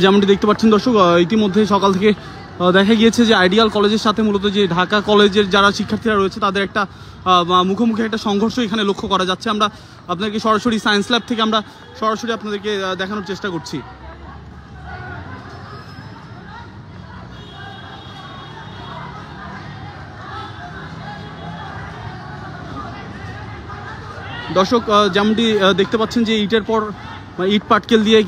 যেমনটি দেখতে পাচ্ছেন দর্শক, ইতিমধ্যে সকাল থেকে দেখা গিয়েছে যে আইডিয়াল কলেজের সাথে মূলত যে ঢাকা কলেজের যারা শিক্ষার্থীরা রয়েছে তাদের একটা মুখোমুখি একটা সংঘর্ষ এখানে লক্ষ্য করা যাচ্ছে। আমরা আপনাদেরকে সরাসরি সায়েন্স ল্যাব থেকে আমরা সরাসরি আপনাদেরকে দেখানোর চেষ্টা করছি। দর্শক, যেমনটি দেখতে পাচ্ছেন যে ইটের পর ইট পাটকেল দিয়ে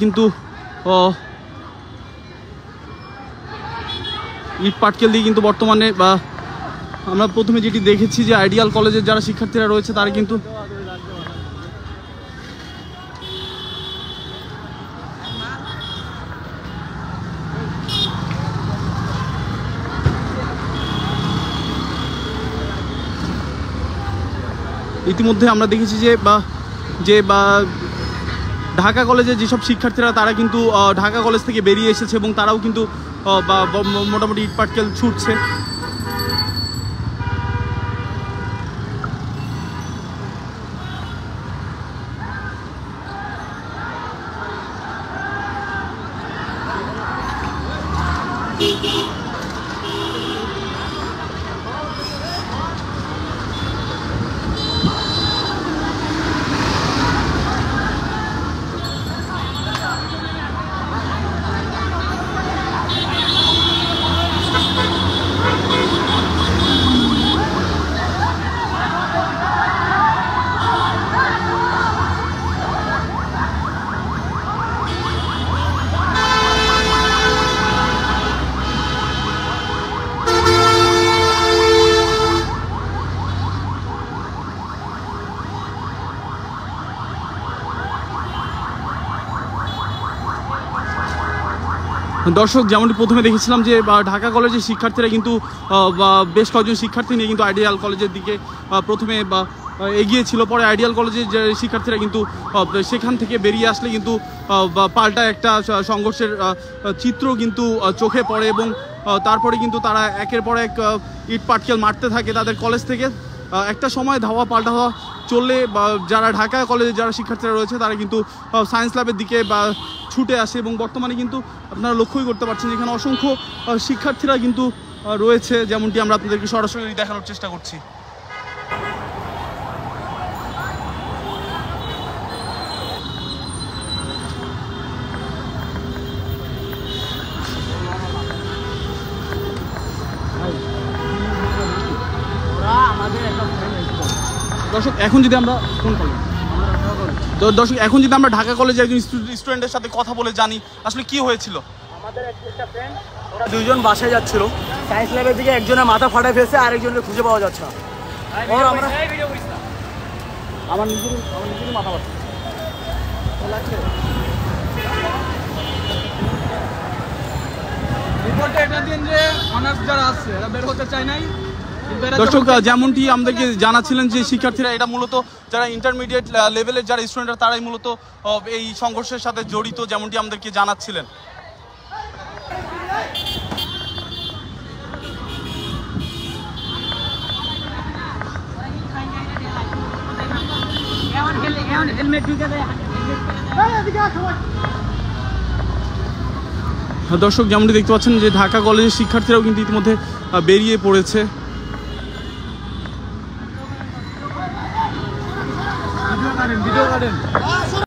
কিন্তু বর্তমানে আমরা প্রথমে যেটি দেখেছি যে আইডিয়াল কলেজের যারা শিক্ষার্থীরা রয়েছে তারা কিন্তু ইতিমধ্যে আমরা দেখেছি যে ঢাকা কলেজের যেসব শিক্ষার্থীরা তারা কিন্তু ঢাকা কলেজ থেকে বেরিয়ে এসেছে এবং তারাও কিন্তু মোটামুটি ইট পাটকেল ছুটছে। দর্শক, যেমনটি প্রথমে দেখেছিলাম যে ঢাকা কলেজের শিক্ষার্থীরা কিন্তু বেশ কয়েকজন শিক্ষার্থী নিয়ে কিন্তু আইডিয়াল কলেজের দিকে প্রথমে এগিয়েছিল। পরে আইডিয়াল কলেজের যে শিক্ষার্থীরা কিন্তু সেখান থেকে বেরিয়ে আসলে কিন্তু পাল্টা একটা সংঘর্ষের চিত্র কিন্তু চোখে পড়ে এবং তারপরে কিন্তু তারা একের পর এক ইট পাটকেল মারতে থাকে তাদের কলেজ থেকে। একটা সময় ধাওয়া পাল্টা হওয়া চললে যারা ঢাকা কলেজের যারা শিক্ষার্থীরা রয়েছে তারা কিন্তু সায়েন্স ল্যাবের দিকে ছুটে আসে এবং বর্তমানে কিন্তু আপনারা লক্ষ্যই করতে পারছেন এখানে অসংখ্য শিক্ষার্থীরা কিন্তু রয়েছে, যেমনটি আমরা আপনাদেরকে সরাসরি দেখানোর চেষ্টা করছি। দর্শক, এখন যদি আমরা ঢাকা কলেজে একজন স্টুডেন্টের সাথে কথা বলে জানি আসলে কি হয়েছিল। আমাদের একটা ফ্রেন্ড, ওরা দুইজন বাসায় যাচ্ছিল, সায়েন্স ল্যাবের দিকে একজনের মাথা ফাটায় ফেলছে, আরেকজনকে খুঁজে পাওয়া যাচ্ছে না। আমার নিজেরই মাথা ফাটছে। রিপোর্টে এটা দিন যে অনার্স যারা আছে এরা বের হতে চায় নাই। দর্শক, যেমনটি আমাদেরকে জানাচ্ছিলেন যে শিক্ষার্থীরা এটা মূলত যারা ইন্টারমিডিয়েট লেভেলের যারা স্টুডেন্টরা তারাই মূলত এই সংঘর্ষের সাথে জড়িত, যেমনটি আমাদেরকে জানাচ্ছিলেন। দর্শক, যেমনটি দেখতে পাচ্ছেন যে ঢাকা কলেজের শিক্ষার্থীরাও কিন্তু ইতিমধ্যে বেরিয়ে পড়েছে। ভিডিও করেন।